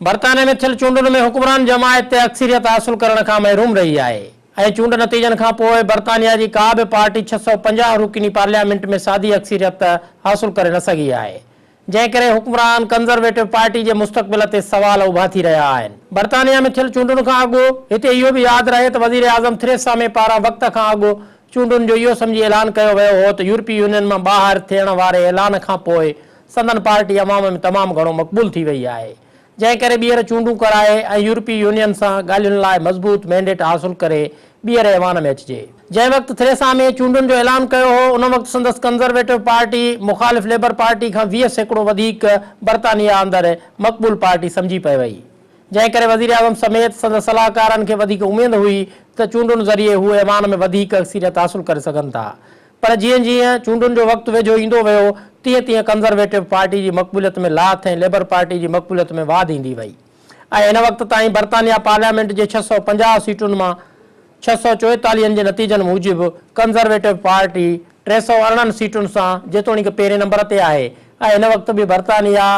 बरतानिया में थियल चूंडुनि में हुक्मरान जमायत ते अक्सरियत हासिल करण खां महरूम रही आहे ऐं चूंड नतीजनि खां पोइ बरतानिया जी का बि पार्टी 650 रुकनी पार्लियामेंट में सादी अक्सरियत हासिल करे न सघी आहे, जंहिं करे हुक्मरान कंजर्वेटिव पार्टी जे मुस्तक़बिल ते सवाल उभा थी रहिया आहिनि। बरतानिया में थियल चूंडुनि खां अॻु हिते इहो बि यादि रहे त वज़ीर आज़म थेरेसा मे पारां वक़्त खां अॻु चूंडुनि जो इहो सम्झी ऐलान कयो वियो हो त यूरोपीय यूनियन मां ॿाहिरि थियण वारे ऐलान खां पोइ संदन पार्टी अवाम में तमामु घणो मक़बूल थी वई आहे, जंहिं करे ॿीहर चूंडूं कराए ऐं यूरोपीय यूनियन सां ॻाल्हियुनि लाइ मज़बूत मैंडेट हासिल करे ॿीहर ऐवान में अचिजे। जंहिं वक़्तु थेरेसा में चूंडुनि जो ऐलान कयो हो उन वक़्तु संदसि कंजर्वेटिव पार्टी मुख़ालिफ़ लेबर पार्टी खां 20% वधीक बरतानिया अंदरि मक़बूल पार्टी सम्झी पई वई, जंहिं करे वज़ीर आज़म समेत संदसि सलाहकारनि खे वधीक उमेद हुई त चूंडुनि ज़रिए हू ऐवान में वधीक अक्सरियत हासिल करे सघनि था। पर जीअं जीअं चूंडुनि जो वक़्तु वेझो ईंदो वियो तीअं तीअं कंजर्वेटिव पार्टी जी मक़बूलियत में लाथ ऐं लेबर पार्टी जी मक़बूलियत में वाध ईंदी वई ऐं हिन वक़्त ताईं बरतानिया पार्लियामेंट जे 650 सीटुनि मां 644 जे नतीजनि मूजिबि कंजर्वेटिव पार्टी 318 सीटुनि सां जेतोणीकि पहिरें नंबर ते आहे ऐं हिन वक़्तु बि बरतानिया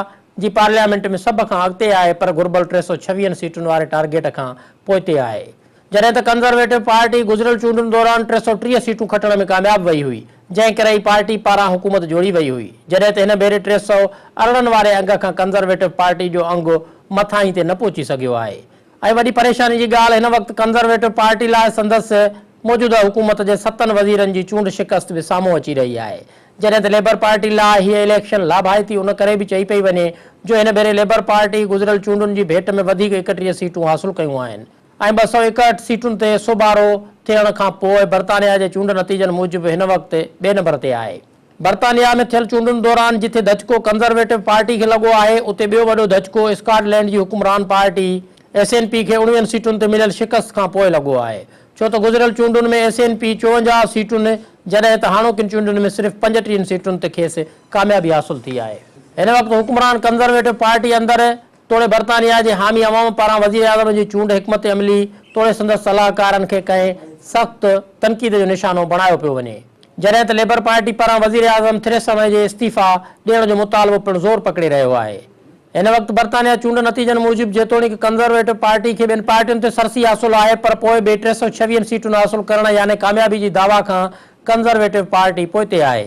जी पार्लियामेंट में सभ खां अॻिते आहे, पर घुर्बल 326 सीटुनि वारे टारगेट खां पोइते आहे। जॾहिं त कंजर्वेटिव पार्टी गुज़िरियल चूंडुनि दौरान 330 सीटूं खटण में कामयाबु वई हुई, जंहिं करे ही पार्टी पारां हुकूमत जोड़ी वई हुई, जॾहिं त हिन भेरे 318 वारे अंग खां कंजर्वेटिव पार्टी जो अंगु मथां ई ते न पहुची सघियो आहे। ऐं वॾी परेशानी जी ॻाल्हि हिन वक़्तु कंजर्वेटिव पार्टी लाइ संदसि मौजूदा हुकूमत जे 7 वज़ीरनि जी चूंड शिकस्त बि साम्हूं अची रही आहे, जॾहिं त लेबर पार्टी लाइ हीअ इलेक्शन लाभाइती उन करे बि चई पई वञे जो हिन भेरे लेबर पार्टी गुज़िरियल चूंडुनि जी भेट में वधीक 31 सीटूं हासिल कयूं आहिनि ऐं 261 सीटुनि ते सोभारो थियण खां पोइ बरतानिया जे चूंड नतीजनि मूजिबि हिन वक़्तु ॿिए नंबर ते आहे। बरतानिया में थियल चूंडुनि दौरान जिथे धचको कंजर्वेटिव पार्टी खे लॻो आहे उते ॿियो वॾो धचको स्कॉटलैंड जी हुक्मरान पार्टी SNP खे 19 सीटुनि ते मिलियल शिकस्त खां पोइ लॻो आहे, छो त गुज़िरियल चूंडुनि में SNP 54 सीटुनि जॾहिं त हाणोकियुनि चूंडुनि में सिर्फ़ु 35 सीटुनि ते खेसि कामयाबी हासिल थी आहे। हिन वक़्तु हुक्मरान कंजर्वेटिव पार्टी अंदरि तोड़े बरतानिया जे हामी अवाम पारां वज़ीर आज़म जी चूंड हिकमत अमली तोड़े संदसि सलाहकारनि खे कंहिं सख़्तु तनक़ीद जो निशानो बणायो पियो वञे, जॾहिं त लेबर पार्टी पारां वज़ीर आज़म थेरेसा मे जे इस्तीफ़ा ॾियण जो मुतालबो पिणु ज़ोर पकिड़े रहियो आहे। हिन वक़्तु बरतानिया चूंड नतीजनि मूजिबि जेतोणीकि कंजर्वेटिव पार्टी खे ॿियनि पार्टियुनि ते सरसी हासिल आहे, पर पोइ बि 326 सीटुनि हासिल करण यानी कामयाबी जी दावा खां कंजर्वेटिव पार्टी पोइते आहे।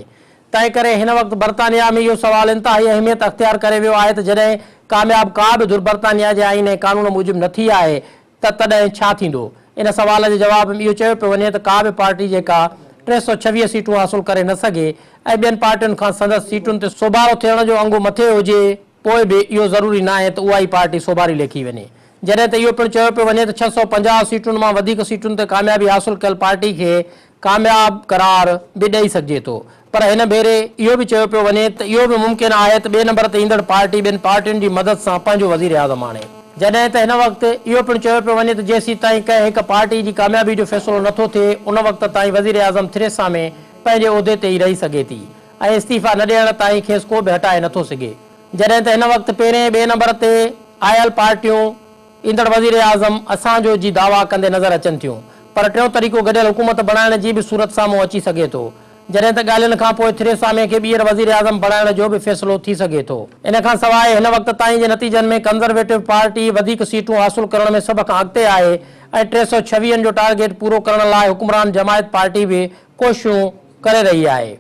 तंहिं करे हिन वक़्तु बरतानिया में इहो सुवालु इंतिहाई अहमियत अख़्तियार करे वियो आहे त जॾहिं कामयाबु का बि धुर बरतानिया जे आईन ऐं कानून मूजिबि न थी आहे त तॾहिं छा थींदो। इन सवाल जे जवाब में इहो चयो पियो वञे त का बि पार्टी जेका 326 सीटूं हासिल करे न सघे ऐं ॿियनि पार्टियुनि खां संदसि सीटुनि ते सोभारो थियण जो अंगु मथे हुजे पोइ बि इहो ज़रूरी न आहे त उहा ई पार्टी सोभारी लेखी वञे, जॾहिं त इहो पिणु चयो पियो वञे त 650 सीटुनि मां वधीक सीटुनि ते कामयाबी हासिल कयल पार्टी खे कामयाबु करार बि ॾेई सघिजे थो। पर हिन भेरे इहो बि चयो पियो वञे त इहो बि मुमकिन आहे त ॿिए नंबर ते ईंदड़ पार्टी ॿियनि पार्टियुनि जी मदद सां पंहिंजो वज़ीर आज़म आणे, जॾहिं त हिन वक़्तु इहो पिणु चयो पियो वञे त जेसीं ताईं कंहिं हिकु पार्टी जी कामयाबी जो फ़ैसिलो नथो थिए उन वक़्त ताईं वज़ीर आज़म थेरेसा में पंहिंजे उहिदे ते ई रही सघे थी ऐं इस्तीफ़ा न ॾियण ताईं खेसि को बि हटाए नथो सघे, जॾहिं त हिन वक़्तु पहिरें ॿिए नंबर ते आयल पार्टियूं ईंदड़ वज़ीर आज़म असांजो जी दावा कंदे नज़र अचनि थियूं, पर टियों तरीक़ो गॾियल हुकूमत बणाइण जी बि सूरत साम्हूं अची सघे थो, जॾहिं त ॻाल्हियुनि खां पोइ थेरेसा मे खे ॿीहर वज़ीर आज़म बणाइण जो बि फ़ैसिलो थी सघे थो। इन खां सवाइ हिन वक़्त ताईं जे नतीजनि में कंजर्वेटिव पार्टी वधीक सीटूं हासिल करण में सभ खां अॻिते आहे ऐं 326 जो टारगेट पूरो करण लाइ हुक्मरान जमायत पार्टी बि कोशिशूं करे रही आहे।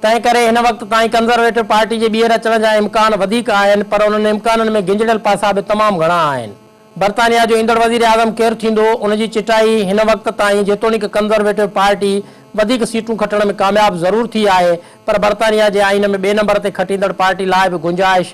तंहिं करे हिन वक़्तु ताईं कंजर्वेटिव पार्टी जे ॿीहर अचण जा इम्कान वधीक आहिनि, पर उन्हनि इम्काननि में गिंजड़ियल पासा बि तमामु घणा आहिनि। बरतानिया जो ईंदड़ वज़ीर आज़म केरु थींदो उन जी चिटाई हिन वक़्त ताईं जेतोणीकि कंजर्वेटिव पार्टी वधीक सीटूं खटण में कामयाबु ज़रूरु थी आहे, पर बरतानिया जे आईन में ॿिए नंबर ते खटींदड़ पार्टी लाइ बि गुंजाइश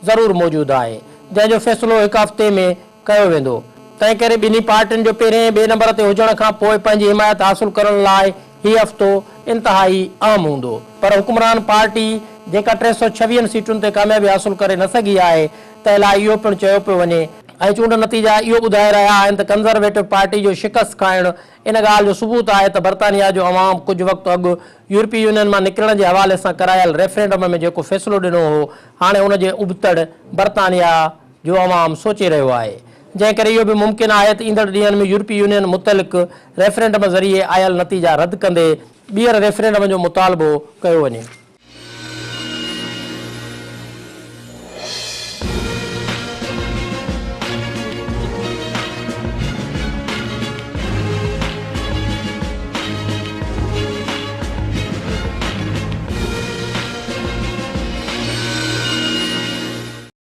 ज़रूरु मौजूदु आहे, जंहिंजो फ़ैसिलो हिकु हफ़्ते में कयो वेंदो। तंहिं करे ॿिन्ही पार्टियुनि जो पहिरें ॿिए नंबर ते हुजण खां पोइ पंहिंजी हिमायत हासिल करण लाइ हीउ हफ़्तो इंतिहाई अहम हूंदो, पर हुक्मरान पार्टी जेका 326 सीटुनि ते कामयाबी हासिल करे न सघी आहे त इलाही इहो पिणु चयो पियो वञे ऐं चूंड नतीजा इहो ॿुधाए रहिया आहिनि त कंजर्वेटिव पार्टी जो शिकस्त खाइणु इन ॻाल्हि जो सबूत आहे त बरतानिया जो अवाम कुझु वक़्तु अॻु यूरोपीय यूनियन मां निकिरण जे हवाले सां करायल रेफरेंडम में जेको फ़ैसिलो ॾिनो हो हाणे उन जे उबतड़ बरतानिया जो अवाम सोचे रहियो आहे, जंहिं करे इहो बि मुमकिन आहे त ईंदड़ ॾींहनि में यूरोपीय यूनियन मुतलिक़ रेफरेंडम ज़रिए आयल नतीजा रद्द कंदे ॿीहर रेफरेंडम जो मुतालबो कयो वञे।